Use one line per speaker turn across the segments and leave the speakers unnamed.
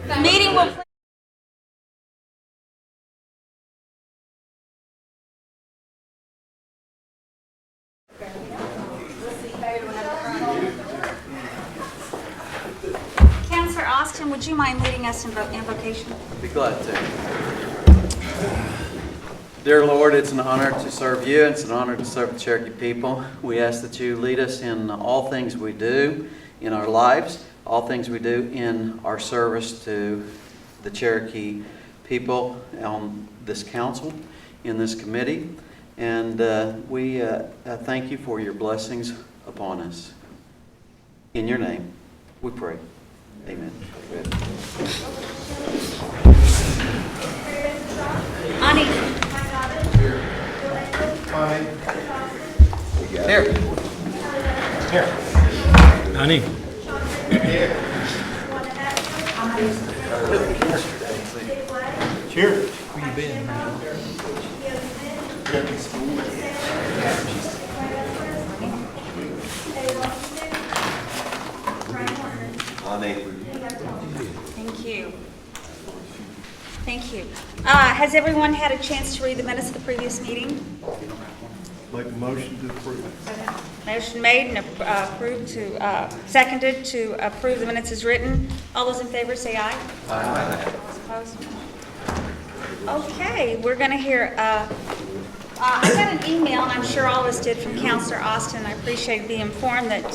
The meeting will please. Councillor Austin, would you mind leading us in invocation?
I'd be glad to. Dear Lord, it's an honor to serve you. It's an honor to serve the Cherokee people. We ask that you lead us in all things we do in our lives, all things we do in our service to the Cherokee people on this council, in this committee. And we thank you for your blessings upon us. In your name, we pray. Amen.
Ani.
Here.
Honey. Here. Where you been?
Thank you. Thank you. Has everyone had a chance to read the minutes of the previous meeting?
Make a motion to approve.
Motion made and approved to, seconded to approve the minutes as written. All those in favor say aye. Aye. Opposed? Okay, we're going to hear, I got an email, and I'm sure all of us did, from Councillor Austin. I appreciate being informed that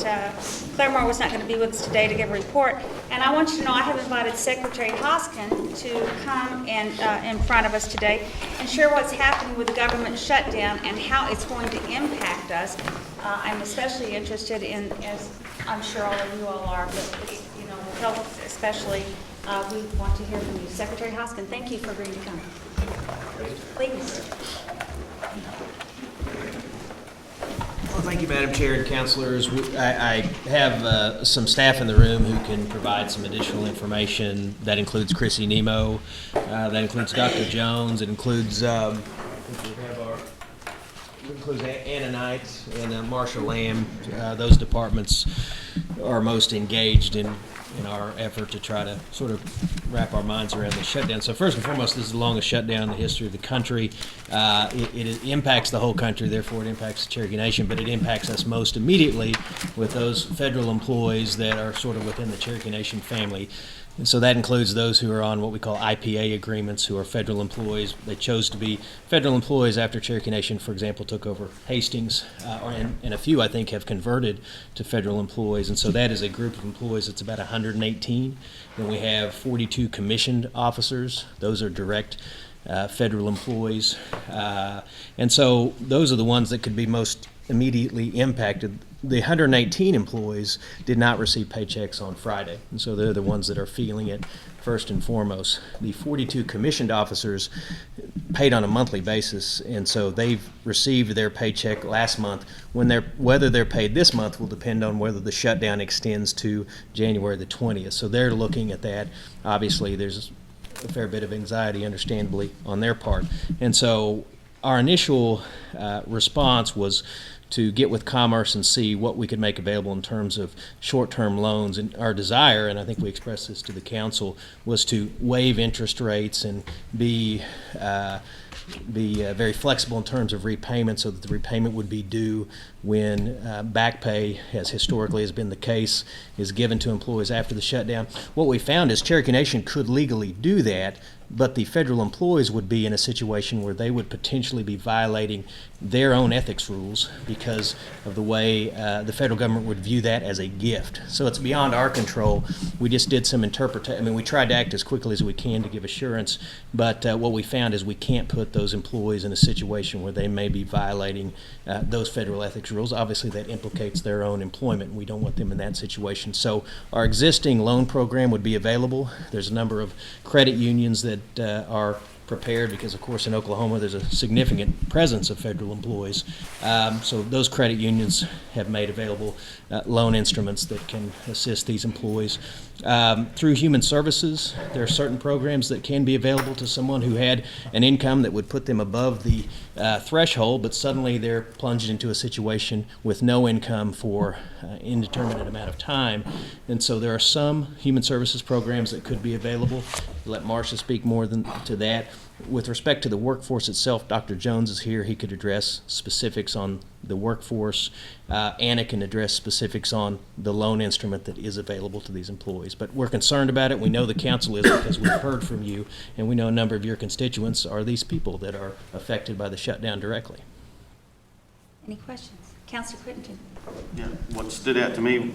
Claremore was not going to be with us today to give a report. And I want you to know I have invited Secretary Hoskin to come and in front of us today and share what's happening with the government shutdown and how it's going to impact us. I'm especially interested in, as I'm sure all of you all are, but it's, you know, health especially. We want to hear from you. Secretary Hoskin, thank you for agreeing to come. Please.
Well, thank you, Madam Chair and Councilors. I have some staff in the room who can provide some additional information. That includes Chrissy Nemo, that includes Dr. Jones, it includes Anna Knight and Marshall Lamb. Those departments are most engaged in our effort to try to sort of wrap our minds around the shutdown. So first and foremost, this is the longest shutdown in the history of the country. It impacts the whole country, therefore it impacts the Cherokee Nation, but it impacts us most immediately with those federal employees that are sort of within the Cherokee Nation family. And so that includes those who are on what we call IPA agreements, who are federal employees. They chose to be federal employees after Cherokee Nation, for example, took over Hastings, and a few, I think, have converted to federal employees. And so that is a group of employees that's about 118. Then we have 42 commissioned officers. Those are direct federal employees. And so those are the ones that could be most immediately impacted. The 118 employees did not receive paychecks on Friday, and so they're the ones that are feeling it first and foremost. The 42 commissioned officers paid on a monthly basis, and so they've received their paycheck last month. Whether they're paid this month will depend on whether the shutdown extends to January the 20th. So they're looking at that. Obviously, there's a fair bit of anxiety, understandably, on their part. And so our initial response was to get with Commerce and see what we could make available in terms of short-term loans. And our desire, and I think we expressed this to the council, was to waive interest rates and be very flexible in terms of repayment, so that the repayment would be due when back pay, as historically has been the case, is given to employees after the shutdown. What we found is Cherokee Nation could legally do that, but the federal employees would be in a situation where they would potentially be violating their own ethics rules because of the way the federal government would view that as a gift. So it's beyond our control. We just did some interpretation. I mean, we tried to act as quickly as we can to give assurance, but what we found is we can't put those employees in a situation where they may be violating those federal ethics rules. Obviously, that implicates their own employment, and we don't want them in that situation. So our existing loan program would be available. There's a number of credit unions that are prepared because, of course, in Oklahoma there's a significant presence of federal employees. So those credit unions have made available loan instruments that can assist these employees. Through Human Services, there are certain programs that can be available to someone who had an income that would put them above the threshold, but suddenly they're plunged into a situation with no income for indeterminate amount of time. And so there are some Human Services programs that could be available. Let Marcia speak more to that. With respect to the workforce itself, Dr. Jones is here. He could address specifics on the workforce. Anna can address specifics on the loan instrument that is available to these employees. But we're concerned about it. We know the council is because we've heard from you, and we know a number of your constituents are these people that are affected by the shutdown directly.
Any questions? Councilor Crittenden?
Yeah, what stood out to me,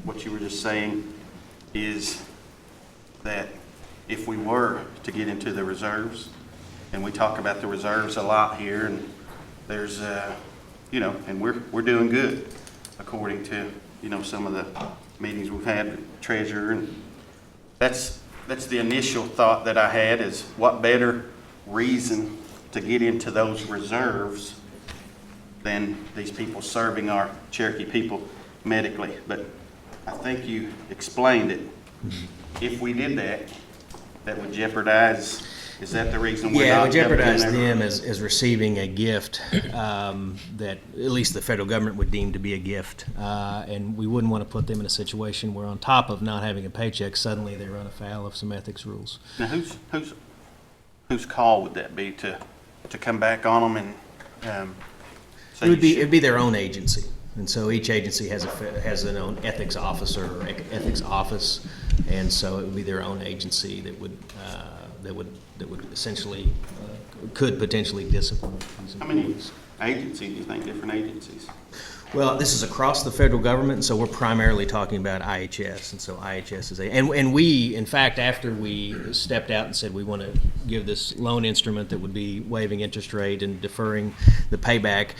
what you were just saying, is that if we were to get into the reserves, and we talk about the reserves a lot here, and there's, and we're doing good according to, some of the meetings we've had with treasurer, and that's the initial thought that I had is what better reason to get into those reserves than these people serving our Cherokee people medically. But I think you explained it. If we did that, that would jeopardize, is that the reason we're
Yeah,
not?
it would jeopardize
jumping in there?
them as receiving a gift that at least the federal government would deem to be a gift. And we wouldn't want to put them in a situation where on top of not having a paycheck, suddenly they run afoul of some ethics rules.
Now, whose call would that be to come back on them and say
It'd be their own agency. And so each agency has their own ethics officer or ethics office. And so it would be their own agency that would essentially could potentially discipline these
How many
employees.
agencies do you think, different agencies?
Well, this is across the federal government, and so we're primarily talking about IHS, and so IHS is and we, in fact, after we stepped out and said we want to give this loan instrument that would be waiving interest rate and deferring the payback,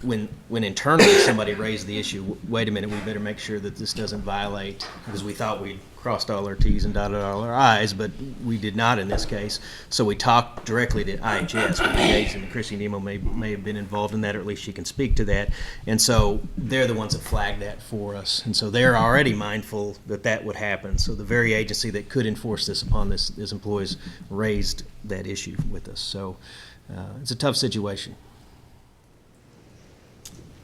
when internally somebody raised the issue, wait a minute, we better make sure that this doesn't violate, because we thought we'd crossed all our T's and dotted all our I's, but we did not in this case. So we talked directly to IHS. We engaged, and Chrissy Nemo may have been involved in that, or at least she can speak to that. And so they're the ones that flagged that for us. And so they're already mindful that that would happen. So the very agency that could enforce this upon this employees raised that issue with us. So it's a tough situation.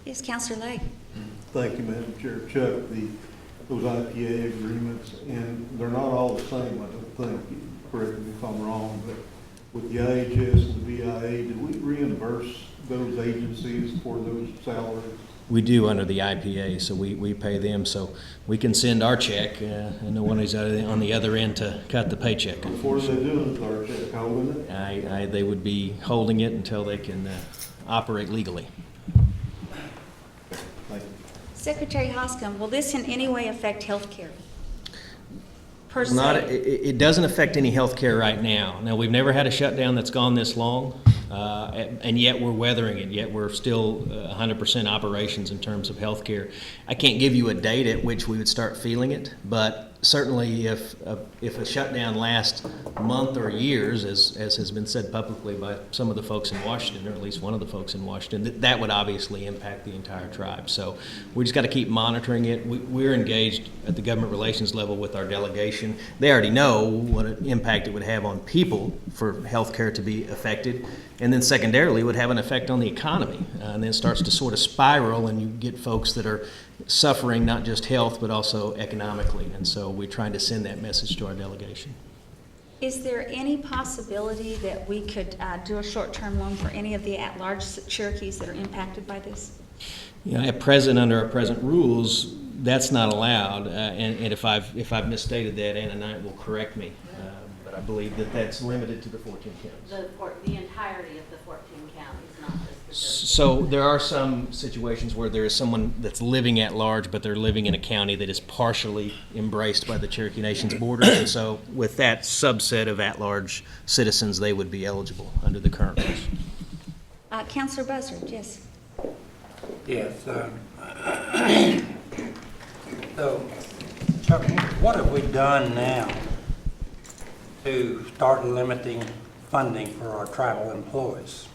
Yes, Councilor Lake?
Thank you, Madam Chair. Chuck, those IPA agreements, and they're not all the same, I don't think. Correct me if I'm wrong, but with the IHS and the VIA, do we reimburse those agencies for those salaries?
We do under the IPA, so we pay them. So we can send our check, and no one is on the other end to cut the paycheck.
What are they doing with our check, holding it?
They would be holding it until they can operate legally.
Thank you.
Secretary Hoscom, will this in any way affect health care? Per
Not,
se?
it doesn't affect any health care right now. Now, we've never had a shutdown that's gone this long, and yet we're weathering it, yet we're still 100% operations in terms of health care. I can't give you a date at which we would start feeling it, but certainly if a shutdown lasts a month or years, as has been said publicly by some of the folks in Washington, or at least one of the folks in Washington, that would obviously impact the entire tribe. So we just got to keep monitoring it. We're engaged at the government relations level with our delegation. They already know what an impact it would have on people for health care to be affected. And then secondarily, it would have an effect on the economy. And then it starts to sort of spiral, and you get folks that are suffering not just health, but also economically. And so we're trying to send that message to our delegation.
Is there any possibility that we could do a short-term loan for any of the at-large Cherokees that are impacted by this?
You know, at present, under our present rules, that's not allowed. And if I've misstated that, Anna Knight will correct me. But I believe that that's limited to the 14 counties.
The entirety of the 14 counties, not just the Cherokee.
So there are some situations where there is someone that's living at large, but they're living in a county that is partially embraced by the Cherokee Nation's borders. And so with that subset of at-large citizens, they would be eligible under the current rules.
Councilor Buzzard, yes.
Yes. So, Chuck, what have we done now to start limiting funding for our tribal employees.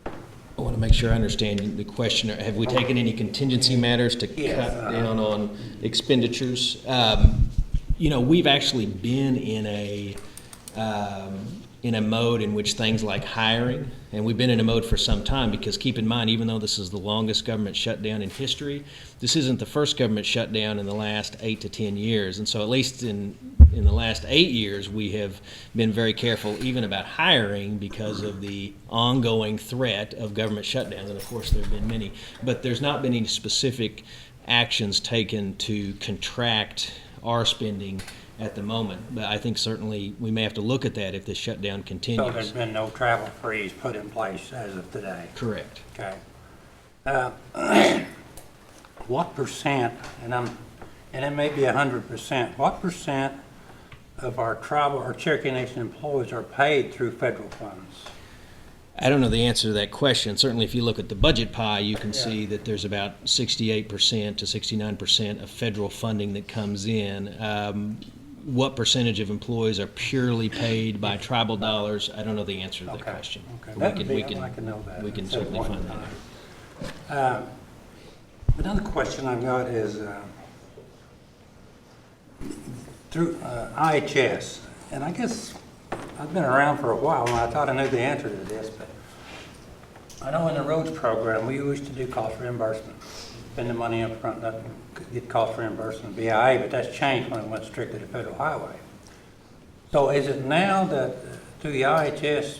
I want to make sure I understand the question. Have we taken any contingency matters to
Yes.
cut down on expenditures? We've actually been in a mode in which things like hiring, and we've been in a mode for some time, because keep in mind, even though this is the longest government shutdown in history, this isn't the first government shutdown in the last 8 to 10 years. And so at least in the last 8 years, we have been very careful even about hiring because of the ongoing threat of government shutdowns. And of course, there have been many, but there's not been any specific actions taken to contract our spending at the moment. But I think certainly we may have to look at that if the shutdown
So
continues.
there's been no travel freeze put in place as of today.
Correct.
Okay. What percent, and it may be 100%, what percent of our tribal or Cherokee Nation employees are paid through federal funds?
I don't know the answer to that question. Certainly, if you look at the budget pie, you can see that there's about 68% to 69% of federal funding that comes in. What percentage of employees are purely paid by tribal dollars? I don't know the answer to that
Okay,
question.
okay.
But
That would be- I'd like to know that
We can
at some
certainly
point in
find that out.
Another question I've got is through IHS, and I guess I've been around for a while and I thought I knew the answer to this, but I know in the roads program, we used to do cost reimbursement. Spend the money up front, get cost reimbursement, BIA, but that's changed when it went strictly to federal highway. So is it now that through the IHS,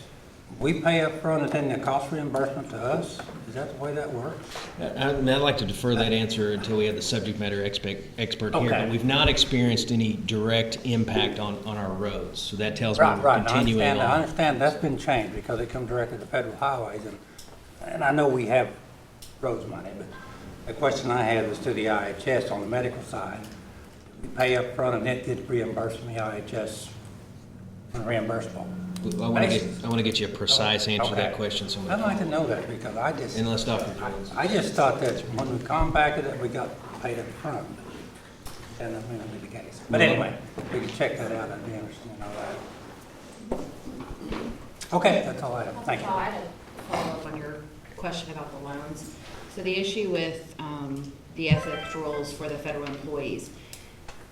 we pay up front and then the cost reimbursement to us? Is that the way that works?
I'd like to defer that answer until we have the subject matter expert here,
Okay.
but we've not experienced any direct impact on our roads. So that tells me
Right,
we're
right.
continuing
I
on.
understand that's been changed because it comes directly to federal highways, and I know we have roads money, but the question I had was to the IHS on the medical side. We pay up front and it gets reimbursed from the IHS on reimbursable.
I want to get you a precise answer to that
Okay.
question. So
I'd like to know that because
and let's Dr. Jones.
I just thought that when we compacted it, we got paid up front. And that may not be the case. But anyway, we can check that out. I'd be interested to know that. Okay, that's all I have. Thank you.
I had a follow-up on your question about the loans. So the issue with the ethics rules for the federal employees,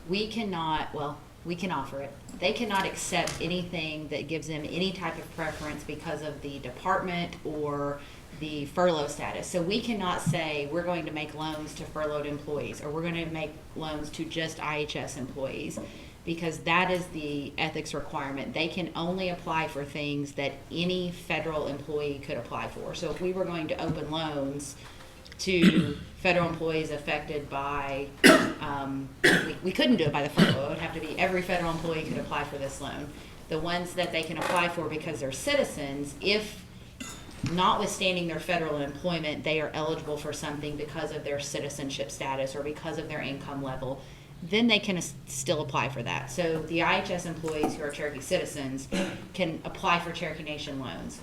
we can offer it. They cannot accept anything that gives them any type of preference because of the department or the furlough status. So we cannot say we're going to make loans to furloughed employees or we're going to make loans to just IHS employees, because that is the ethics requirement. They can only apply for things that any federal employee could apply for. So if we were going to open loans to federal employees affected by, we couldn't do it by the furlough. It would have to be every federal employee could apply for this loan. The ones that they can apply for because they're citizens, if notwithstanding their federal employment, they are eligible for something because of their citizenship status or because of their income level, then they can still apply for that. So the IHS employees who are Cherokee citizens can apply for Cherokee Nation loans.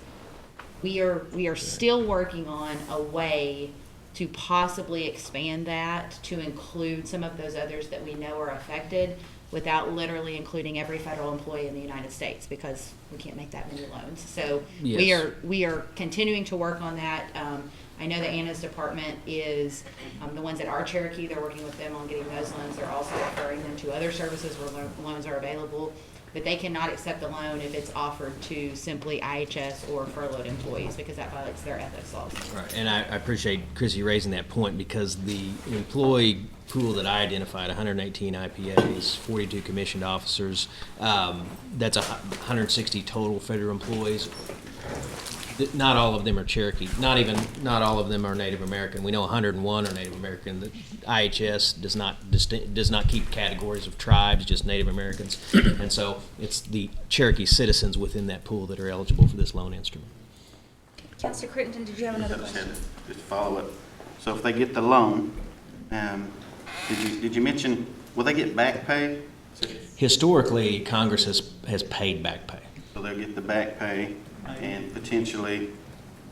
We are still working on a way to possibly expand that to include some of those others that we know are affected without literally including every federal employee in the United States, because we can't make that many loans. So
Yes.
we are continuing to work on that. I know that Anna's department is, the ones that are Cherokee, they're working with them on getting those loans. They're also referring them to other services where loans are available, but they cannot accept the loan if it's offered to simply IHS or furloughed employees, because that violates their ethics laws.
Right, and I appreciate Chrissy raising that point, because the employee pool that I identified, 118 IPAs, 42 commissioned officers, that's 160 total federal employees. Not all of them are Cherokee. Not all of them are Native American. We know 101 are Native American. The IHS does not keep categories of tribes, just Native Americans, and so it's the Cherokee citizens within that pool that are eligible for this loan instrument.
Councilor Crittenden, did you have another
I just
question?
had to follow up. So if they get the loan, did you mention, will they get back pay?
Historically, Congress has paid back pay.
So they'll get the back pay and potentially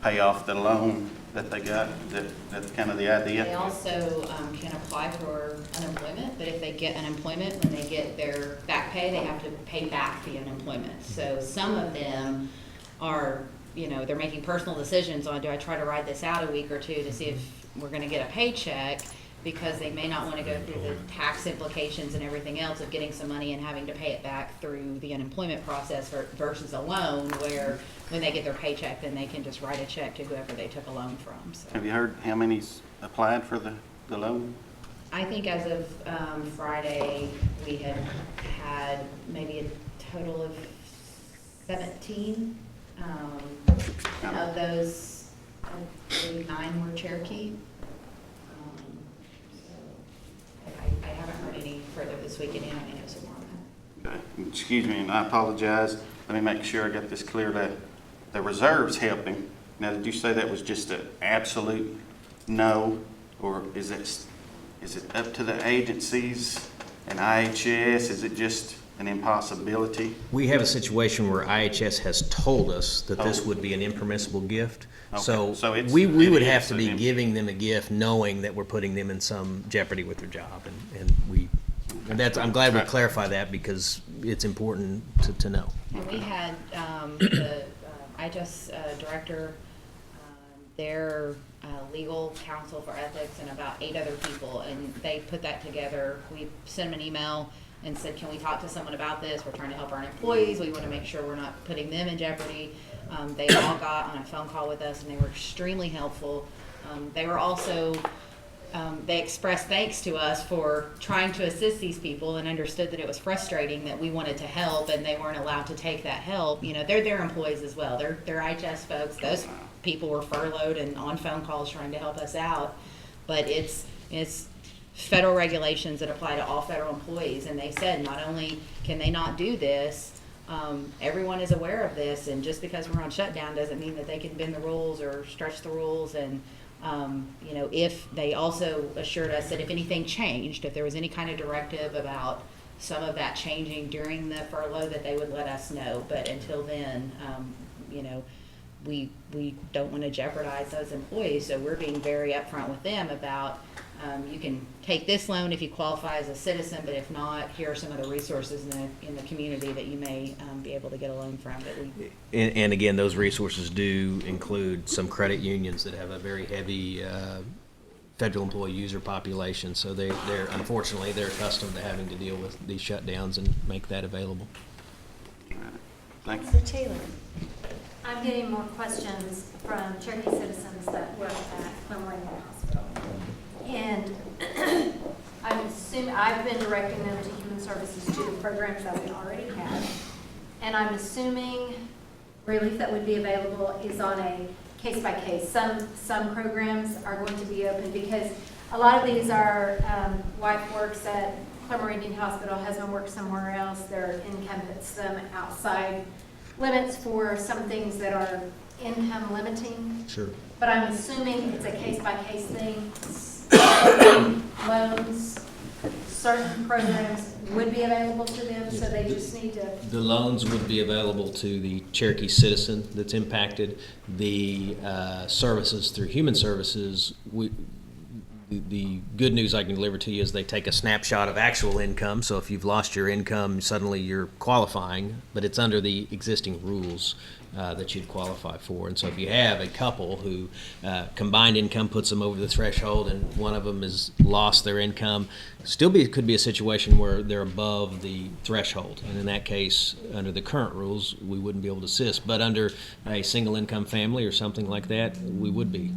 pay off the loan that they got? That's kind of the idea?
They also can apply for unemployment, but if they get unemployment, when they get their back pay, they have to pay back the unemployment. So some of them are, they're making personal decisions on, do I try to ride this out a week or two to see if we're gonna get a paycheck? Because they may not want to go through the tax implications and everything else of getting some money and having to pay it back through the unemployment process versus a loan where when they get their paycheck, then they can just write a check to whoever they took a loan from. So
Have you heard how many's applied for the loan?
I think as of Friday, we had maybe a total of 17. And of those, I believe 9 were Cherokee. I haven't heard any further this week, and I may know some more on that.
Okay. Excuse me, and I apologize. Let me make sure I got this clear, that the reserve's helping. Now, did you say that was just an absolute no, or is it up to the agencies and IHS? Is it just an impossibility?
We have a situation where IHS has told us that this
Oh.
would be an impermissible gift.
Okay.
So
So it's-
we
it
would
is
have to
an
be
im-
giving them a gift knowing that we're putting them in some jeopardy with their job. And that's, I'm glad we clarified that because it's important to know.
And we had the IHS director, their legal counsel for ethics, and about 8 other people, and they put that together. We sent them an email and said, can we talk to someone about this? We're trying to help our employees. We want to make sure we're not putting them in jeopardy. They all got on a phone call with us, and they were extremely helpful. They were also, they expressed thanks to us for trying to assist these people and understood that it was frustrating that we wanted to help and they weren't allowed to take that help. They're their employees as well. They're IHS folks. Those people were furloughed and on phone calls trying to help us out. But it's federal regulations that apply to all federal employees. And they said not only can they not do this, everyone is aware of this, and just because we're on shutdown doesn't mean that they can bend the rules or stretch the rules. And if they also assured us that if anything changed, if there was any kind of directive about some of that changing during the furlough, that they would let us know. But until then, we don't want to jeopardize those employees, so we're being very upfront with them about you can take this loan if you qualify as a citizen, but if not, here are some of the resources in the community that you may be able to get a loan from.
And again, those resources do include some credit unions that have a very heavy federal employee user population. So unfortunately, they're accustomed to having to deal with these shutdowns and make that available.
Thank you.
Mr. Taylor.
I'm getting more questions from Cherokee citizens that work at Clemmer Hospital. And I'm assuming, I've been directing them to Human Services to the programs that we already have. And I'm assuming relief that would be available is on a case-by-case. Some programs are going to be open because a lot of these are, wife works at Clemmer Indian Hospital, husband works somewhere else, their income puts them outside limits for some things that are income limiting.
Sure.
But I'm assuming it's a case-by-case thing. Loans, certain programs would be available to them, so they just need to.
The loans would be available to the Cherokee citizen that's impacted. The services through Human Services, the good news I can deliver to you is they take a snapshot of actual income. So if you've lost your income, suddenly you're qualifying, but it's under the existing rules that you'd qualify for. And so if you have a couple who combined income puts them over the threshold and one of them has lost their income, could be a situation where they're above the threshold. And in that case, under the current rules, we wouldn't be able to assist. But under a single income family or something like that, we would be.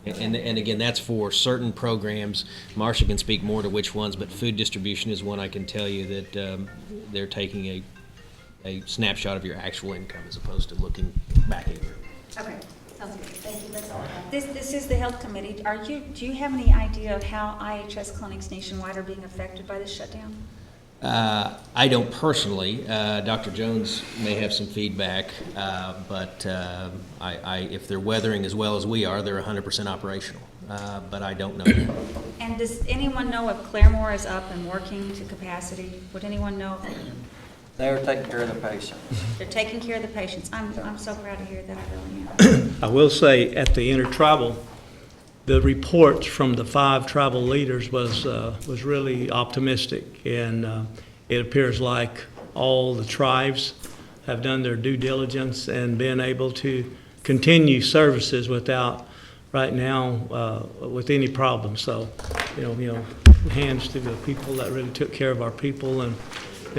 And again, that's for certain programs. Marcia can speak more to which ones, but food distribution is one I can tell you that they're taking a snapshot of your actual income as opposed to looking back at your.
Okay, sounds good. Thank you. That's all I have.
This is the health committee. Do you have any idea of how IHS clinics nationwide are being affected by this shutdown?
I don't personally. Dr. Jones may have some feedback, but if they're weathering as well as we are, they're 100% operational. But I don't know.
And does anyone know if Claremore is up and working to capacity? Would anyone know?
They're taking care of the patients.
They're taking care of the patients. I'm so proud to hear that, I really am.
I will say, at the intertribal, the reports from the 5 tribal leaders was really optimistic, and it appears like all the tribes have done their due diligence and been able to continue services without, right now, with any problem. So, hands to the people that really took care of our people, and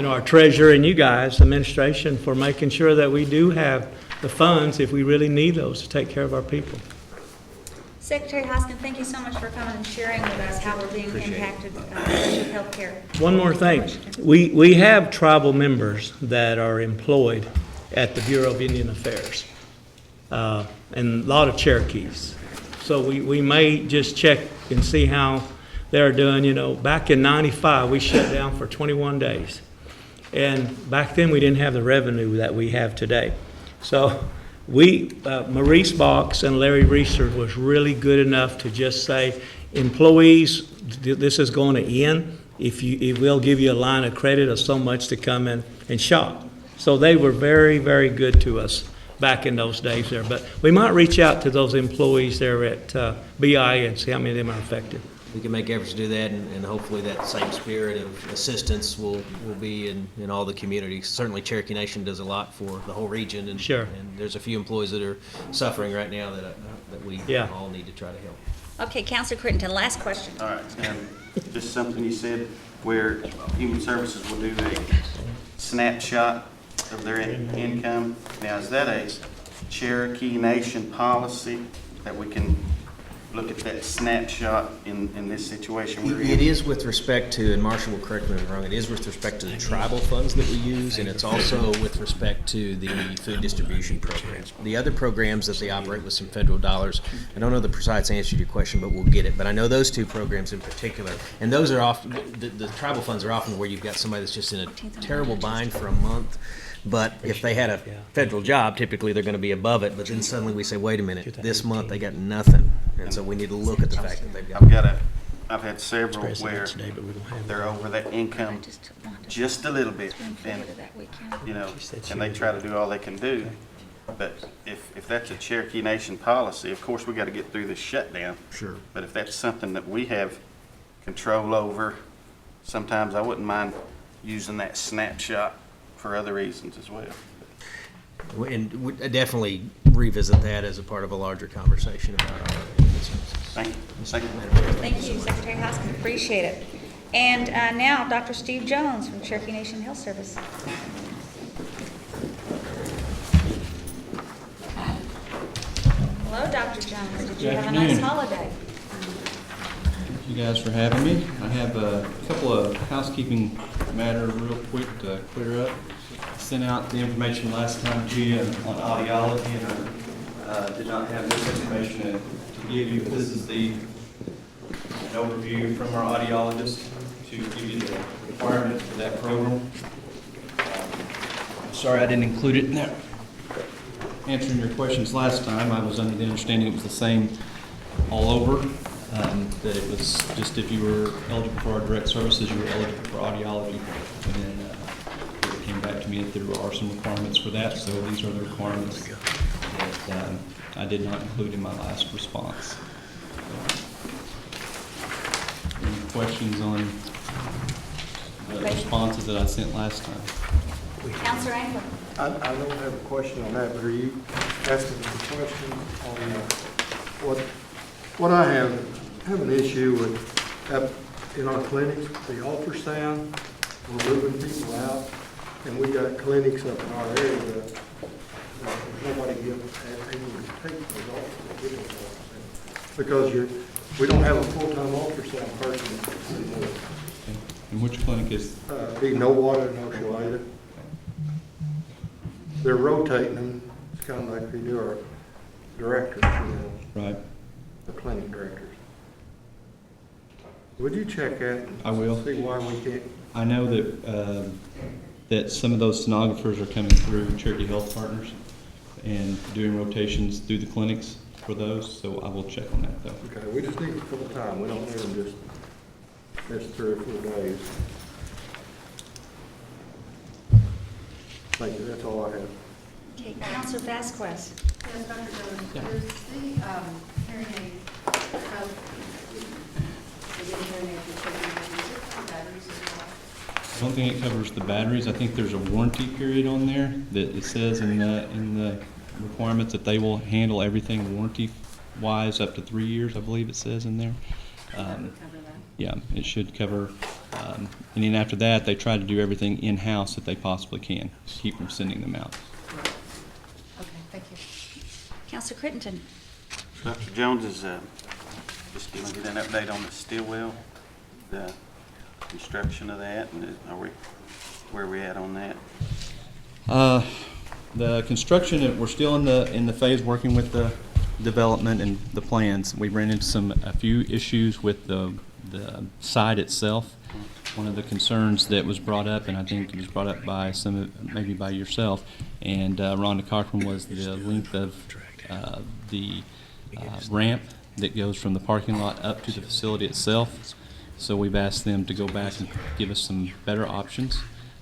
our treasurer and you guys, administration, for making sure that we do have the funds if we really need those to take care of our people.
Secretary Hoskin, thank you so much for coming and sharing with us how we're being impacted with healthcare.
One more thing. We have tribal members that are employed at the Bureau of Indian Affairs, and a lot of Cherokees. So we may just check and see how they're doing. Back in '95, we shut down for 21 days. And back then, we didn't have the revenue that we have today. So Maurice Box and Larry Reeser was really good enough to just say, employees, this is going to end. If we'll give you a line of credit of so much to come in and shop. So they were very, very good to us back in those days there. But we might reach out to those employees there at BI and see how many of them are affected.
We can make efforts to do that, and hopefully that same spirit of assistance will be in all the communities. Certainly Cherokee Nation does a lot for the whole region, and
Sure.
And there's a few employees that are suffering right now that we
Yeah.
all need to try to help.
Okay, Counselor Crittenton, last question.
All right, and just something you said where Human Services will do a snapshot of their income. Now, is that a Cherokee Nation policy that we can look at that snapshot in this situation we're in?
It is with respect to, and Marshall will correct me if I'm wrong, it is with respect to the tribal funds that we use, and it's also with respect to the food distribution programs. The other programs that they operate with some federal dollars, I don't know the precise answer to your question, but we'll get it. But I know those 2 programs in particular, and those are often, the tribal funds are often where you've got somebody that's just in a terrible bind for a month. But if they had a federal job, typically they're going to be above it. But then suddenly we say, wait a minute, this month they got nothing. And so we need to look at the fact that they've got.
I've had several where they're over that income just a little bit, and and they try to do all they can do. But if that's a Cherokee Nation policy, of course we got to get through this shutdown.
Sure.
But if that's something that we have control over, sometimes I wouldn't mind using that snapshot for other reasons as well.
And we definitely revisit that as a part of a larger conversation about our services.
Thank you. Thank you.
Thank you, Secretary Hoskin, appreciate it. And now, Dr. Steve Jones from Cherokee Nation Health Service. Hello, Dr. Jones. Did you have a nice holiday?
Thank you guys for having me. I have a couple of housekeeping matters real quick to clear up. I sent out the information last time to you on audiology, and I did not have this information to give you. This is an overview from our audiologist to give you the requirements for that program. Sorry I didn't include it in there. Answering your questions last time, I was under the understanding it was the same all over. That it was just if you were eligible for our direct services, you were eligible for audiology. And then it came back to me that there are some requirements for that, so these are the requirements that I did not include in my last response. Any questions on the responses that I sent last time?
Counselor Angler.
I don't have a question on that, but are you asking a question on what I have an issue with up in our clinics, the ultrasound, we're moving people out, and we got clinics up in our area that there's nobody able to take those ultrasound, because we don't have a full-time ultrasound person anymore.
And which clinic is?
Be no water, no Shalita. They're rotating them. It's kind of like we do our directors,
Right.
the clinic directors. Would you check that?
I will.
See why we can't.
I know that that some of those sonographers are coming through Cherokee Health Partners and doing rotations through the clinics for those, so I will check on that though.
Okay, we just need full time. We don't need them just 3 or 4 days. Thank you, that's all I have.
Okay, Counselor Vasquez.
Yes, Dr. Jones, is the hearing aid, hearing aid for children, is it for batteries as well?
I don't think it covers the batteries. I think there's a warranty period on there that it says in the requirements that they will handle everything warranty-wise up to 3 years, I believe it says in there. Yeah, it should cover, and then after that, they try to do everything in-house that they possibly can, to keep from sending them out.
Okay, thank you.
Counselor Crittenden.
Dr. Jones is just going to get an update on the Stillwell, the construction of that, and where are we at on that?
The construction, we're still in the phase working with the development and the plans. We ran into a few issues with the site itself. One of the concerns that was brought up, and I think it was brought up by maybe by yourself and Rhonda Cochran, was the length of the ramp that goes from the parking lot up to the facility itself. So we've asked them to go back and give us some better options.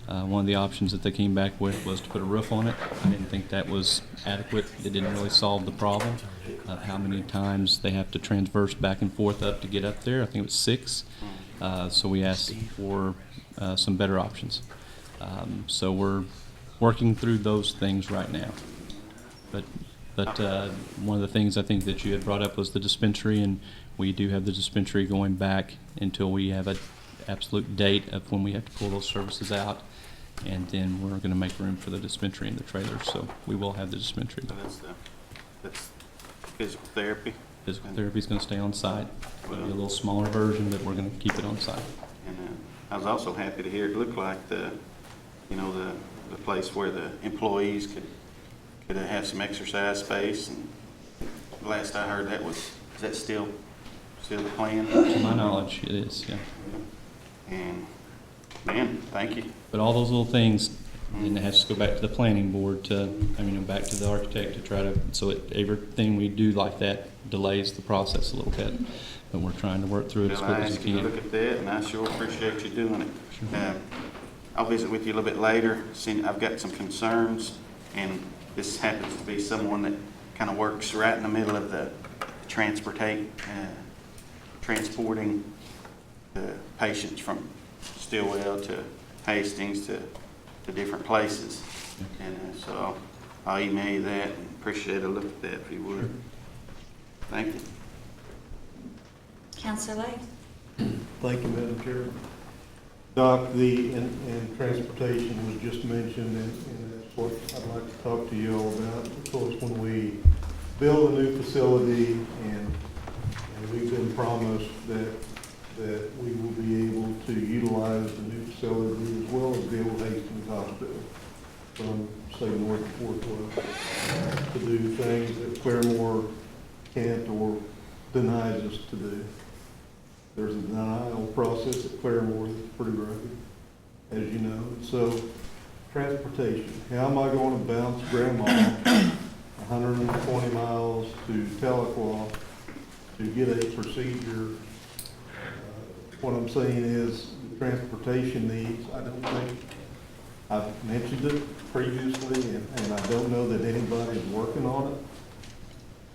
One of the options that they came back with was to put a roof on it. I didn't think that was adequate. It didn't really solve the problem of how many times they have to transverse back and forth up to get up there. I think it was 6. So we asked for some better options. So we're working through those things right now. But one of the things I think that you had brought up was the dispensary, and we do have the dispensary going back until we have an absolute date of when we have to pull those services out, and then we're going to make room for the dispensary in the trailers. So we will have the dispensary.
So that's physical therapy?
Physical therapy is going to stay on site. It'll be a little smaller version, but we're going to keep it on site.
And I was also happy to hear it looked like the place where the employees could have some exercise space. And last I heard, is that still the plan?
To my knowledge, it is, yeah.
And man, thank you.
But all those little things, and it has to go back to the planning board back to the architect to try to, so everything we do like that delays the process a little bit. But we're trying to work through it as quick as we can.
I'll look at that, and I sure appreciate you doing it.
Sure.
I'll visit with you a little bit later. I've got some concerns, and this happens to be someone that kind of works right in the middle of the transporting the patients from Stillwell to Hastings to different places. And so I'll email you that, and appreciate a look at that if you would. Thank you.
Counselor Lay.
Thank you, Madam Chair. Doc, and transportation was just mentioned, and that's what I'd like to talk to you all about. Of course, when we build a new facility, and we've been promised that we will be able to utilize the new facility as well as the old Hastings Hospital from, say, north to Fort Worth, to do things that Claremore can't or denies us to do. There's a denial process at Claremore that's pretty rugged, as you know. So, transportation. How am I going to bounce Grandma 120 miles to Tahlequah to get a procedure? What I'm saying is transportation needs, I don't think, I've mentioned it previously, and I don't know that anybody's working on it.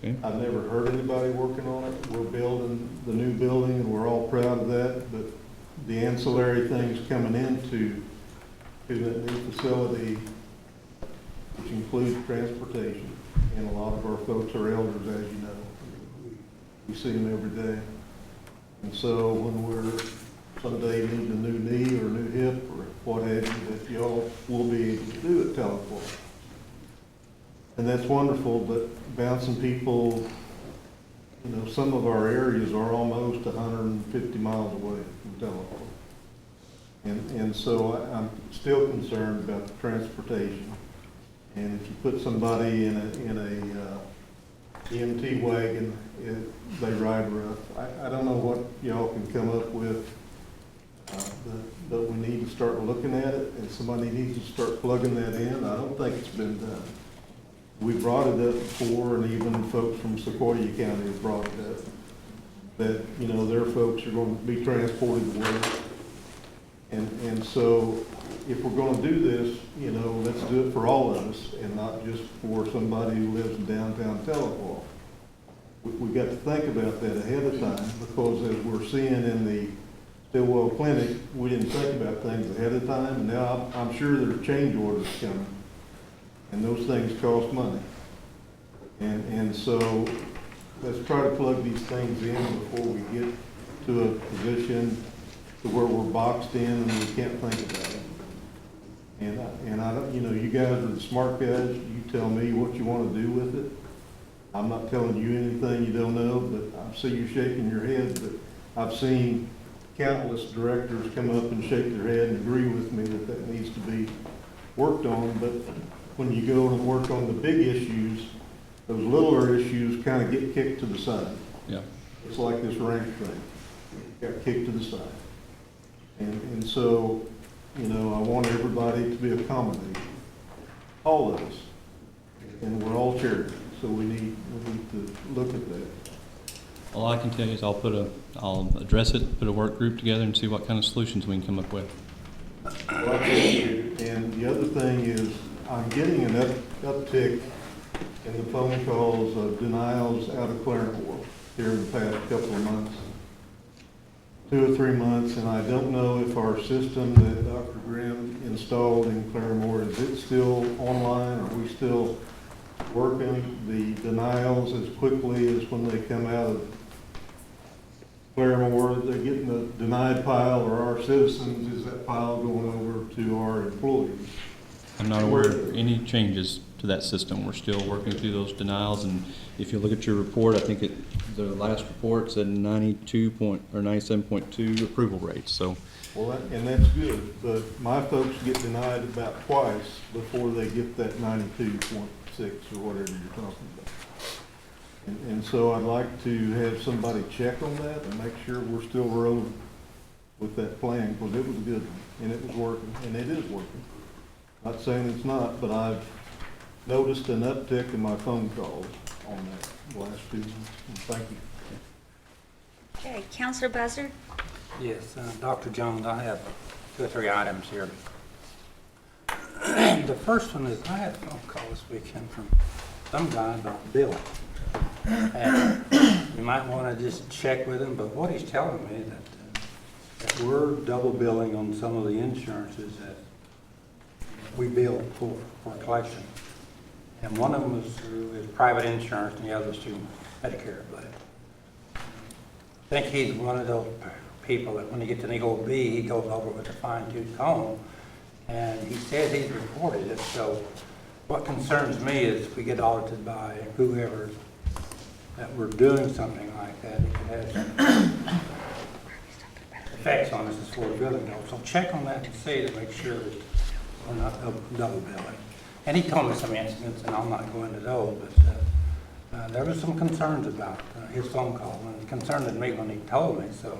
Okay.
I've never heard anybody working on it. We're building the new building, and we're all proud of that, but the ancillary things coming into that new facility, which includes transportation, and a lot of our folks are elders, as you know. We see them every day. And so when we're someday needing a new knee or a new hip or what have you, that y'all will be able to do at Tahlequah. And that's wonderful, but bouncing people, some of our areas are almost 150 miles away from Tahlequah. And so I'm still concerned about the transportation. And if you put somebody in a EMT wagon, they ride rough. I don't know what y'all can come up with, but we need to start looking at it, and somebody needs to start plugging that in. I don't think it's been done. We brought it up before, and even folks from Sequoia County have brought it up, that, their folks are going to be transported to work. And so if we're gonna do this, you know, let's do it for all of us and not just for somebody who lives in downtown Tahlequah. We got to think about that ahead of time, because as we're seeing in the Stillwell Clinic, we didn't think about things ahead of time, and now I'm sure there's change orders coming, and those things cost money. And so, let's try to plug these things in before we get to a position to where we're boxed in and we can't think about it. And I don't, you know, you guys are the smart guys, you tell me what you wanna do with it. I'm not telling you anything you don't know, but I see you shaking your head, but I've seen countless directors come up and shake their head and agree with me that that needs to be worked on, but when you go and work on the big issues, those littler issues kind of get kicked to the side.
Yeah.
It's like this rank thing, got kicked to the side. And so, you know, I want everybody to be accommodating, all of us. And we're all Cherokee, so we need to look at that.
All I can tell you is I'll address it, put a work group together and see what kind of solutions we can come up with.
Well, I appreciate it. And the other thing is, I'm getting an uptick in the phone calls of denials out of Claremore here in the past couple of months, 2 or 3 months, and I don't know if our system that Dr. Grimm installed in Claremore, is it still online? Are we still working the denials as quickly as when they come out of Claremore? They're getting the denied pile, or our citizens, is that pile going over to our employees?
I'm not aware of any changes to that system. We're still working through those denials, and if you look at your report, I think the last report said 97.2 approval rates, so.
Well, and that's good, but my folks get denied about twice before they get that 92.6 or whatever you're talking about. And so I'd like to have somebody check on that and make sure we're still rolling with that plan, because it was a good one, and it was working, and it is working. Not saying it's not, but I've noticed an uptick in my phone calls on that the last 2 months. And thank you.
Okay, Counselor Buzzard?
Yes, Dr. Jones, I have 2 or 3 items here. The first one is, I had a phone call this weekend from some guy about billing. And you might want to just check with him, but what he's telling me that we're double billing on some of the insurances that we bill for collection. And one of them is through his private insurance and the other is through Medicare. But I think he's one of those people that when he gets an EOB, he goes over with a fine-tooth comb, and he says he's reported it. So what concerns me is if we get audited by whoever, that we're doing something like that, it could have some effects on us as far as billing goes. So check on that and see to make sure that we're not double billing. And he told me some incidents, and I'll not go into those, but there was some concerns about his phone call, and it concerned me when he told me. So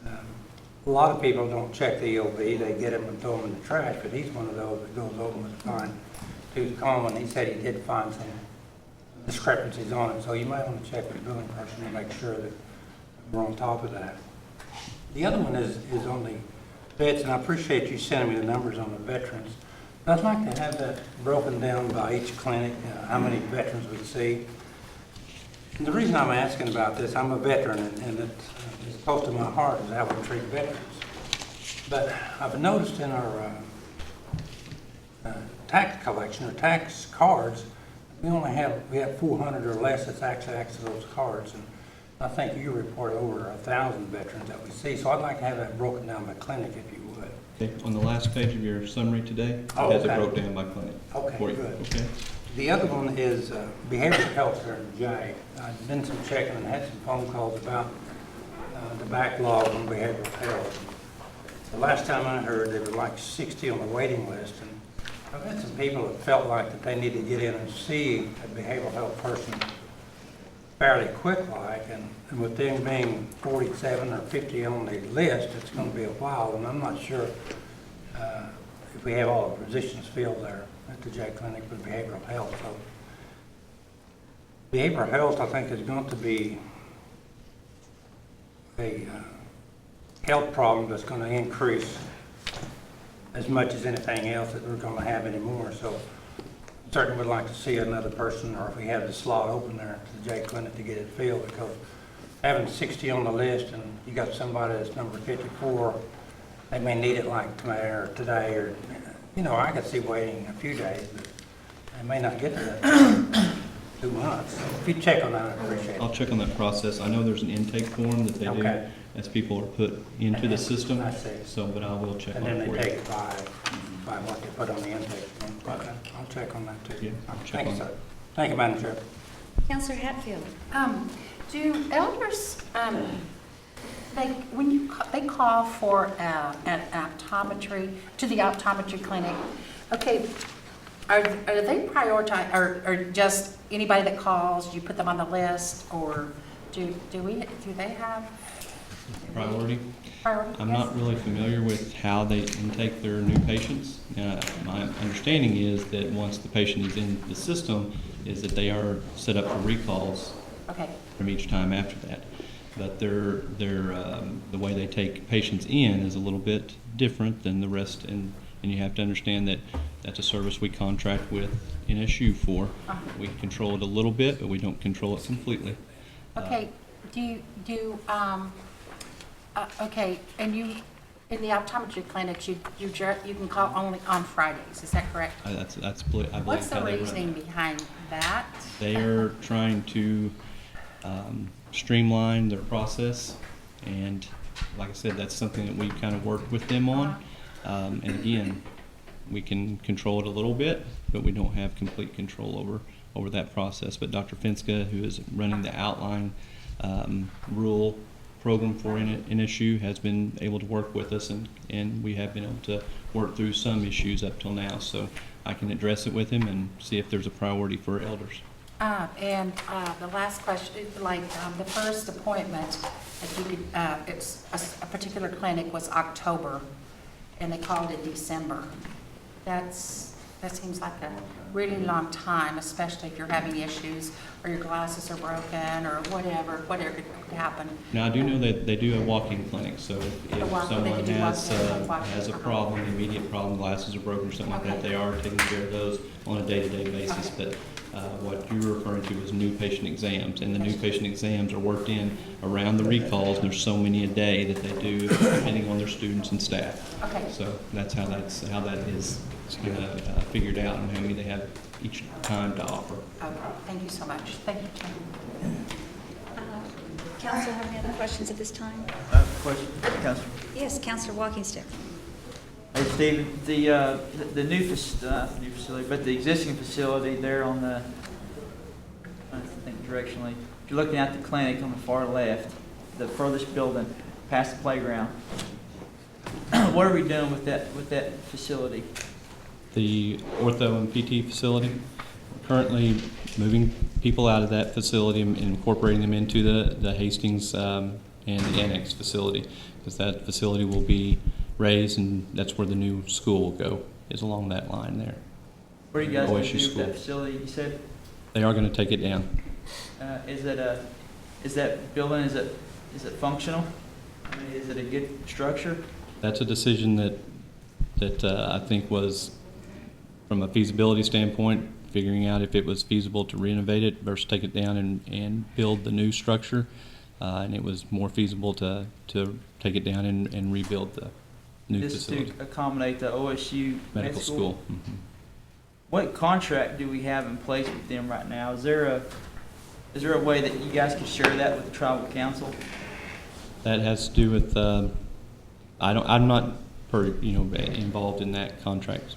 a lot of people don't check the EOB. They get him and throw him in the trash, but he's one of those that goes over with a fine-tooth comb, and he said he did find some discrepancies on it. So you might want to check with the billing person to make sure that we're on top of that. The other one is on the vets, and I appreciate you sending me the numbers on the veterans. I'd like to have that broken down by each clinic, how many veterans we see. And the reason I'm asking about this, I'm a veteran, and it's close to my heart is how we treat veterans. But I've noticed in our tax collection, or tax cards, we have 400 or less that's actually access those cards. And I think you report over 1,000 veterans that we see. So I'd like to have that broken down by clinic, if you would.
Okay, on the last page of your summary today, it
Oh,
has it
okay.
broke down by clinic.
Okay,
for you.
good.
Okay.
The other one is behavioral health care in JAG. I've done some checking and had some phone calls about the backlog on behavioral health. The last time I heard, there were like 60 on the waiting list, and I've had some people that felt like that they need to get in and see a behavioral health person fairly quick-like, and with them being 47 or 50 on the list, it's going to be a while, and I'm not sure if we have all the positions filled there at the J Clinic with behavioral health. So behavioral health, I think, is going to be a health problem that's going to increase as much as anything else that we're gonna have anymore, so certainly would like to see another person, or if we have the slot open there at the J Clinic to get it filled, because having 60 on the list and you got somebody that's number 54, they may need it like tomorrow or today, or, you know, I could see waiting a few days, but they may not get to that 2 months. So if you check on that, I'd appreciate it.
I'll check on that process. I know there's an intake form that they do
Okay.
as people are put into the system.
I see.
So, but I will check on
And then
it
they
for
take
you.
it by what they put on the intake form. Okay, I'll check on that too.
Yeah, I'll check
Thank you,
on
sir.
that.
Thank you, Madam Chair.
Counselor Hatfield.
Do elders, they call for an optometry, to the optometry clinic, okay, are they prioritize, or just anybody that calls, you put them on the list, or do they have
Priority?
priority?
I'm
Yes.
not really familiar with how they intake their new patients. My understanding is that once the patient is in the system, is that they are set up for recalls
Okay,
from each time after that. But the way they take patients in is a little bit different than the rest, and you have to understand that that's a service we contract with NSU for. We control it a little bit, but we don't control it completely.
okay, okay, and you, in the optometry clinics, you can call only on Fridays, is that correct?
I believe
What's the
how they run
reasoning
it.
behind that?
They are trying to streamline their process, and like I said, that's something that we kind of worked with them on. And again, we can control it a little bit, but we don't have complete control over that process. But Dr. Finska, who is running the outline rural program for NSU, has been able to work with us, and we have been able to work through some issues up till now. So I can address it with him and see if there's a priority for elders.
And the last question, the first appointment, if you could, it's a particular clinic was October, and they called it December. That seems like a really long time, especially if you're having issues, or your glasses are broken, or whatever could happen.
Now, I do know that they do a walk-in clinic, so if
They
someone
could do walk-in.
has a problem, an immediate problem, glasses are broken or something like that, they are taking care of those on a day-to-day basis. But what you're referring to is new patient exams, and the new patient exams are worked in around the recalls, and there's so many a day that they do, depending on their students and staff.
Okay.
So that's how that is figured out, and how many they have each time to offer.
Okay, thank you so much. Thank you, Chairman.
Council, have any other questions at this time?
Question, Councilor.
Yes, Councilor Walkingstick.
Hey, Stephen, the new facility, but the existing facility there on the, I think directionally, if you're looking at the clinic on the far left, the furthest building past the playground, what are we doing with that facility?
The ortho and PT facility, currently moving people out of that facility and incorporating them into the Hastings and the annex facility, because that facility will be raised, and that's where the new school will go, is along that line there.
What are you guys going to
OSU
do with
school.
that facility, you said?
They are going to take it down.
Is that building, is it functional? I mean, is it a good structure?
That's a decision that I think was, from a feasibility standpoint, figuring out if it was feasible to renovate it versus take it down and build the new structure. And it was more feasible to take it down and rebuild the new
This
facility.
to accommodate the OSU
Medical school. Mhm.
What contract do we have in place with them right now? Is there a way that you guys can share that with the tribal council?
That has to do with, I'm not involved in that contract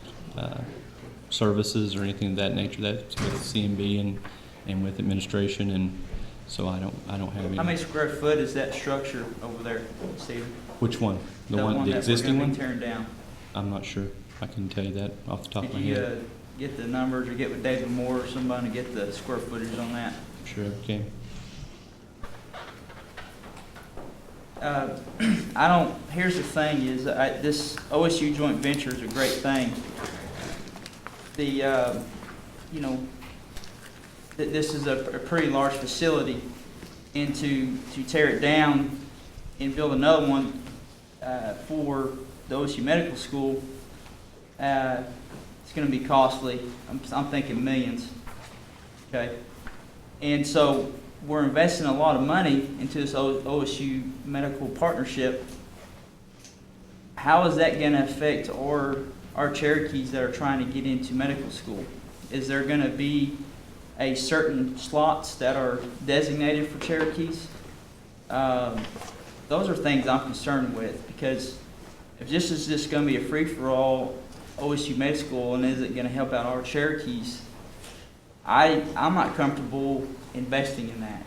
services or anything of that nature. That's with CMB and with administration, and so I don't have any.
How many square foot is that structure over there, Stephen?
Which one? The
that
existing
we're
one?
gonna be tearing down.
I'm not sure. I can tell you that off the top of my
Could you
head.
get the numbers or get with David Moore or somebody to get the square footage on that?
Sure, okay.
Here's the thing is, this OSU joint venture is a great thing. This is a pretty large facility, and to tear it down and build another one for the OSU Medical School, It's going to be costly. I'm thinking millions. Okay? And so we're investing a lot of money into this OSU medical partnership. How is that going to affect our Cherokees that are trying to get into medical school? Is there going to be a certain slots that are designated for Cherokees? Those are things I'm concerned with, because if this is just going to be a free-for-all OSU med school and is it going to help out our Cherokees, I'm not comfortable investing in that.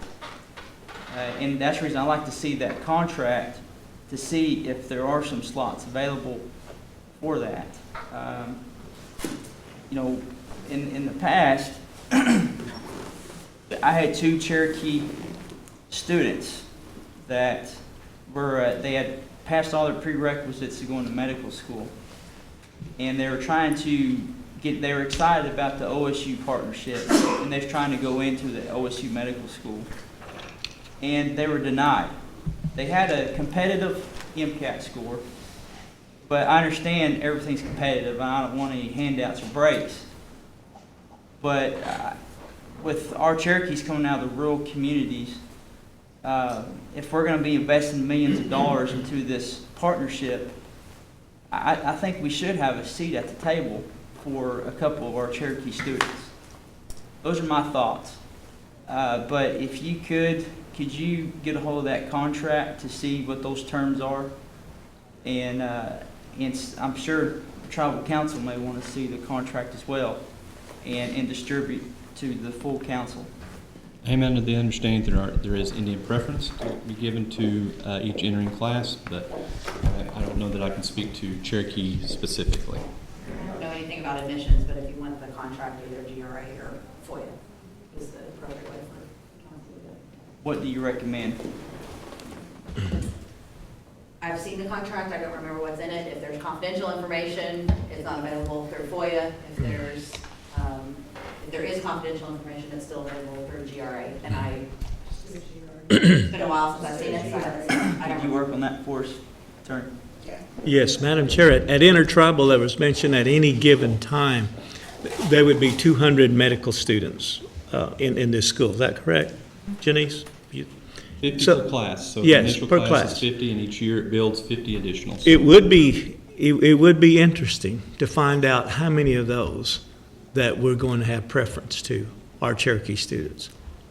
And that's the reason I like to see that contract, to see if there are some slots available for that. You know, in the past, I had 2 Cherokee students that were, they had passed all their prerequisites to go into medical school. And they were trying to they were excited about the OSU partnership, and they were trying to go into the OSU medical school. And they were denied. They had a competitive MCAT score, but I understand everything's competitive, and I don't want any handouts or breaks. But with our Cherokees coming out of the rural communities, if we're going to be investing millions of dollars into this partnership, I think we should have a seat at the table for a couple of our Cherokee students. Those are my thoughts. But if you could you get a hold of that contract to see what those terms are? And I'm sure tribal council may want to see the contract as well, and distribute to the full council.
I'm under the understanding there is Indian preference to be given to each entering class, but I don't know that I can speak to Cherokee specifically.
I don't know anything about admissions, but if you want the contract, either GRA or FOIA is the appropriate way for council to do it.
What do you recommend?
I've seen the contract, I don't remember what's in it. If there's confidential information, it's not available through FOIA. If there is confidential information, it's still available through GRA. And it's been a while since I've seen it, so I don't.
Could you work on that for us, Attorney?
Yes, Madam Chair, at Intertribal, there was mentioned at any given time, there would be 200 medical students in this school. Is that correct, Janice?
50 per class. So
yes,
the initial
per
class
class
is 50, and each year it builds 50 additional. So
it would be interesting to find out how many of those that we're going to have preference to our Cherokee students.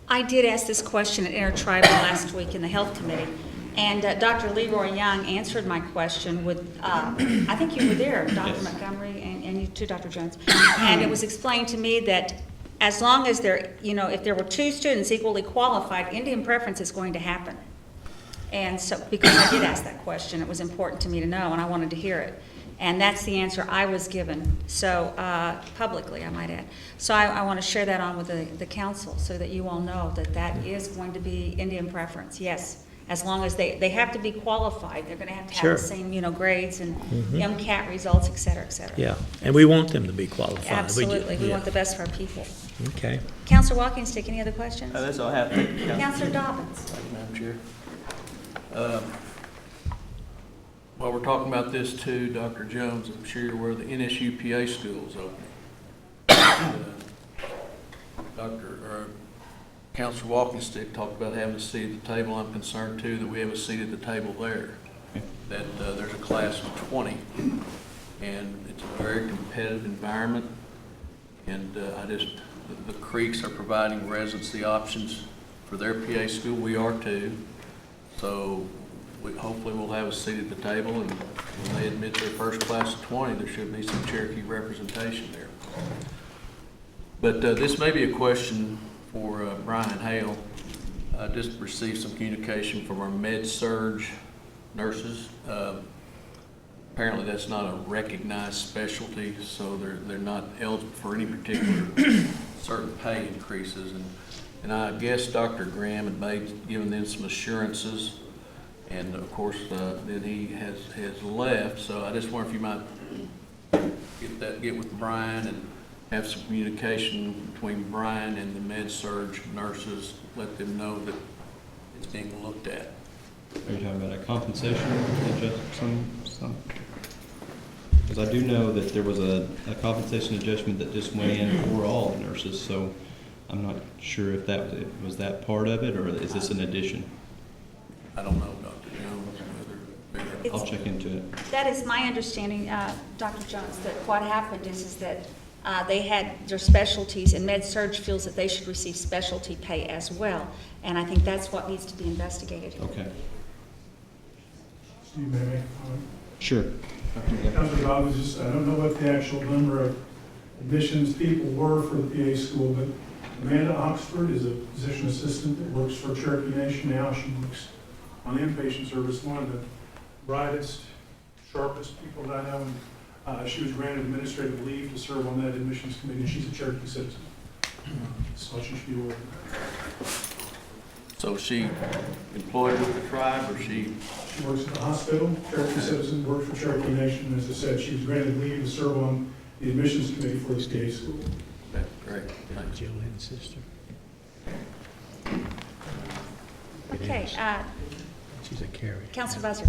I did ask this question at Intertribal last week in the Health Committee, and Dr. Leroy Young answered my question with, I think you were there, Dr.
Yes.
Montgomery, and you too, Dr. Jones. And it was explained to me that as long as if there were 2 students equally qualified, Indian preference is going to happen. And so, because I did ask that question, it was important to me to know, and I wanted to hear it. And that's the answer I was given, so publicly, I might add. So I want to share that on with the council so that you all know that is going to be Indian preference, yes. As long as they have to be qualified, they're going to have
Sure.
the same, grades and MCAT results, et cetera, et cetera.
Yeah, and we want them to be qualified.
Absolutely, we
Yeah.
want the best for our people.
Okay.
Councilor Watkins, take any other questions?
That's all I have. Thank you, Councilor.
Councilor Dobbins?
Thank you, Madam Chair. While we're talking about this too, Dr. Jones, I'm sure you're aware the NSUPA school is opening. Councilor Walkenstick talked about having a seat at the table. I'm concerned too that we have a seat at the table there. That there's a class of 20, and it's a very competitive environment. And the Creeks are providing residency options for their PA school. We are too. So hopefully we'll have a seat at the table, and when they admit their first class of 20, there should be some Cherokee representation there. But this may be a question for Brian Hale. I just received some communication from our med-surg nurses. Apparently that's not a recognized specialty, so they're not eligible for any particular certain pay increases. And I guess Dr. Graham had given them some assurances. And of course, then he has left. So I just wonder if you might get with Brian and have some communication between Brian and the med-surg nurses. Let them know that it's being looked at.
Are you talking about a compensation adjustment? Because I do know that there was a compensation adjustment that just went in for all the nurses, so I'm not sure if that was that part of it, or is this an addition?
I don't know, Dr. Jones, whether.
I'll check into it.
That is my understanding, Dr. Jones, that what happened is that they had their specialties, and Med-Surg feels that they should receive specialty pay as well. And I think that's what needs to be investigated.
Okay.
Steve, may I make a comment?
Sure.
Dr. Bob, I don't know what the actual number of admissions people were for the PA school, but Amanda Oxford is a physician assistant that works for Cherokee Nation now. She works on inpatient service, one of the brightest, sharpest people that I know. And she was granted administrative leave to serve on that admissions committee, and she's a Cherokee citizen. So she should be aware of that.
So she employed with the tribe, or she?
She works at the hospital, Cherokee citizen, works for Cherokee Nation. As I said, she was granted leave to serve on the admissions committee for this PA school.
Okay, great, thanks.
Joanne's sister.
Okay,
She's a carrier.
Councilor Buzzer.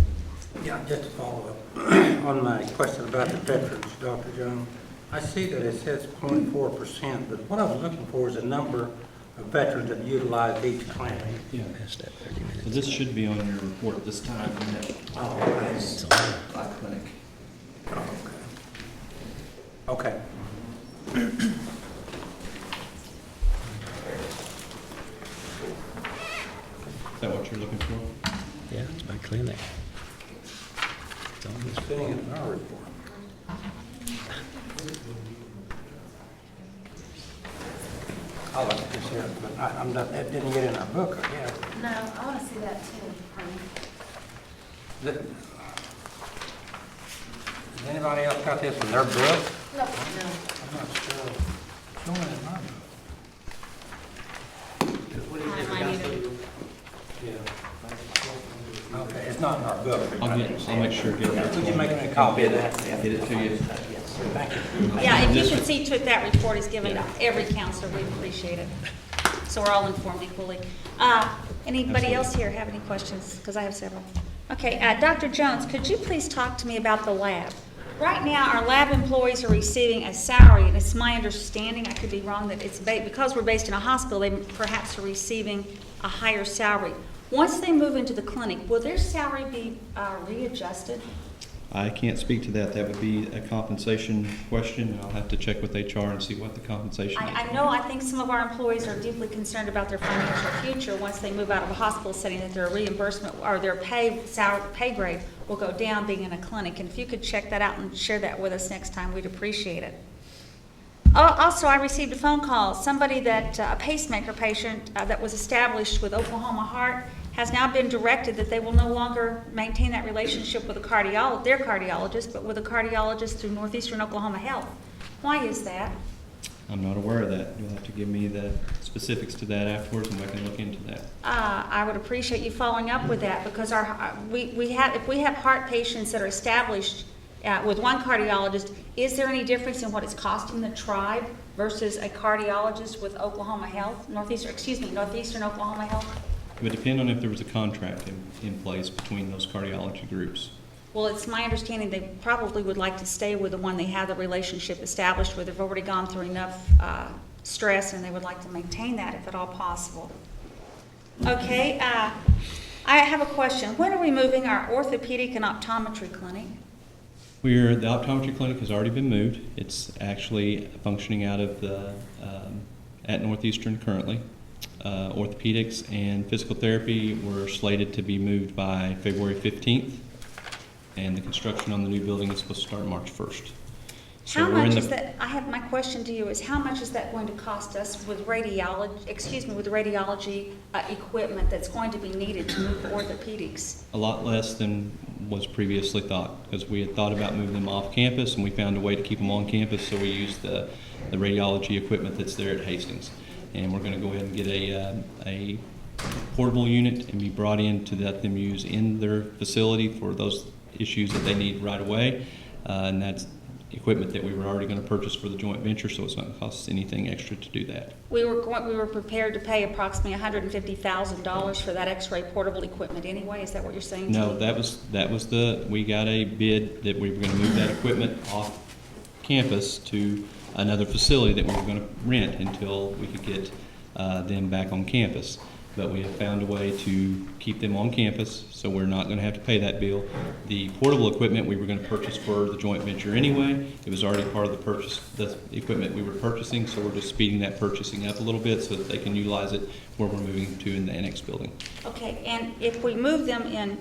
Yeah, just to follow up on my question about the veterans, Dr. Jones. I see that it says 0.4%, but what I was looking for is the number of veterans that utilize each clinic.
Yeah.
Past that 30 minutes.
So this should be on your report this time.
Oh,
It's a lot.
Live clinic.
okay.
Is that what you're looking for?
Yeah, it's my clinic. It's on this.
It's sitting in our report. I'll look at this here, but I'm not, that didn't get in our book, I guess.
No, I want to see that too.
Has anybody else got this in their book?
No.
I'm not sure. Showing it in my book. Yeah. Okay, it's not in our book.
I'll make sure to get it.
Would you make me a copy of that?
Get it to you.
Thank you.
Yeah, if you could see to it that report is given to every counselor, we appreciate it. So we're all informed equally. Anybody else here have any questions? Because I have several. Okay, Dr. Jones, could you please talk to me about the lab? Right now, our lab employees are receiving a salary, and it's my understanding, I could be wrong, that it's because we're based in a hospital, they perhaps are receiving a higher salary. Once they move into the clinic, will their salary be readjusted?
I can't speak to that. That would be a compensation question, and I'll have to check with HR and see what the compensation is.
I think some of our employees are deeply concerned about their financial future once they move out of a hospital setting, that their reimbursement or their pay grade will go down being in a clinic. And if you could check that out and share that with us next time, we'd appreciate it. Also, I received a phone call, somebody that, a pacemaker patient that was established with Oklahoma Heart has now been directed that they will no longer maintain that relationship with their cardiologist, but with a cardiologist through Northeastern Oklahoma Health. Why is that?
I'm not aware of that. You'll have to give me the specifics to that afterwards, and I can look into that.
I would appreciate you following up with that, because if we have heart patients that are established with one cardiologist, is there any difference in what it's costing the tribe versus a cardiologist with Oklahoma Health, Northeastern Oklahoma Health?
It would depend on if there was a contract in place between those cardiology groups.
Well, it's my understanding they probably would like to stay with the one they have the relationship established with. They've already gone through enough stress, and they would like to maintain that if at all possible. Okay, I have a question. When are we moving our orthopedic and optometry clinic?
The optometry clinic has already been moved. It's actually functioning out of at Northeastern currently. Orthopedics and physical therapy were slated to be moved by February 15th, and the construction on the new building is supposed to start March 1st. So
How much is that? My question to you is, how much is that going to cost us with radiology equipment that's going to be needed to move orthopedics?
A lot less than was previously thought, because we had thought about moving them off campus, and we found a way to keep them on campus, so we used the radiology equipment that's there at Hastings. And we're going to go ahead and get a portable unit and be brought in to let them use in their facility for those issues that they need right away. And that's equipment that we were already going to purchase for the joint venture, so it's not going to cost us anything extra to do that.
We were prepared to pay approximately $150,000 for that X-ray portable equipment anyway. Is that what you're saying to
No,
me?
we got a bid that we were going to move that equipment off campus to another facility that we were going to rent until we could get them back on campus. But we have found a way to keep them on campus, so we're not going to have to pay that bill. The portable equipment we were going to purchase for the joint venture anyway. It was already part of the purchase, the equipment we were purchasing, so we're just speeding that purchasing up a little bit so that they can utilize it where we're moving to in the annex building.
Okay, and if we move them in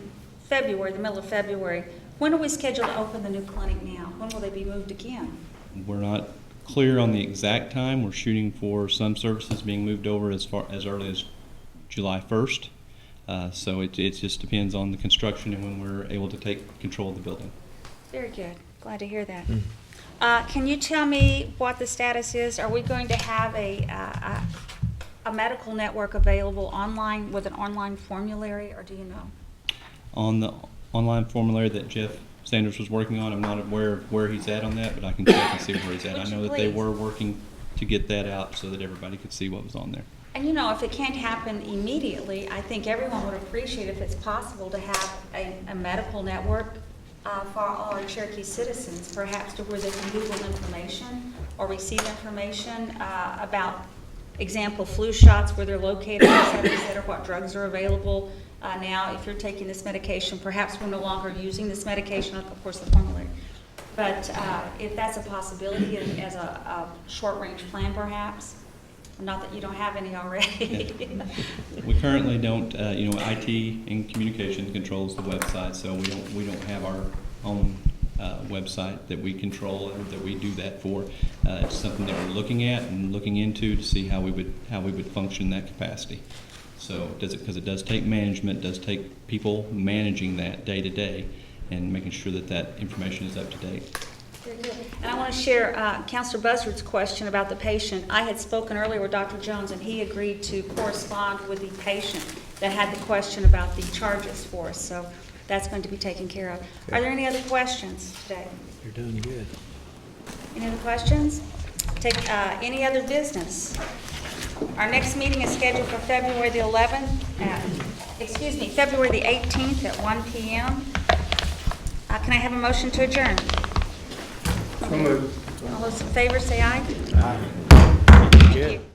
February, the middle of February, when are we scheduled to open the new clinic now? When will they be moved again?
We're not clear on the exact time. We're shooting for some services being moved over as early as July 1st. So it just depends on the construction and when we're able to take control of the building.
Very good. Glad to hear that. Can you tell me what the status is? Are we going to have a medical network available online with an online formulary, or do you know?
On the online formulary that Jeff Sanders was working on, I'm not aware of where he's at on that, but I can check and see where he's at. I know that they were working to get that out so that everybody could see what was on there.
And you know, if it can't happen immediately, I think everyone would appreciate if it's possible to have a medical network for all our Cherokee citizens, perhaps to where they can Google information or receive information about, example, flu shots, where they're located, et cetera, what drugs are available now. If you're taking this medication, perhaps we're no longer using this medication, of course, the formulary. But if that's a possibility as a short-range plan, perhaps. Not that you don't have any already.
Yeah. We currently don't, IT and communication controls the website, so we don't have our own website that we control or that we do that for. It's something that we're looking at and looking into to see how we would function in that capacity. So because it does take management, does take people managing that day to day and making sure that information is up to date.
Very good. And I want to share Counselor Buzzard's question about the patient. I had spoken earlier with Dr. Jones, and he agreed to correspond with the patient that had the question about the charges for us. So that's going to be taken care of. Are there any other questions today?
You're doing good.
Any other questions? Take any other business? Our next meeting is scheduled for February the 11th, February the 18th at 1 p.m. Can I have a motion to adjourn?
So moved.
All those in favor say aye.
Aye.
Thank you.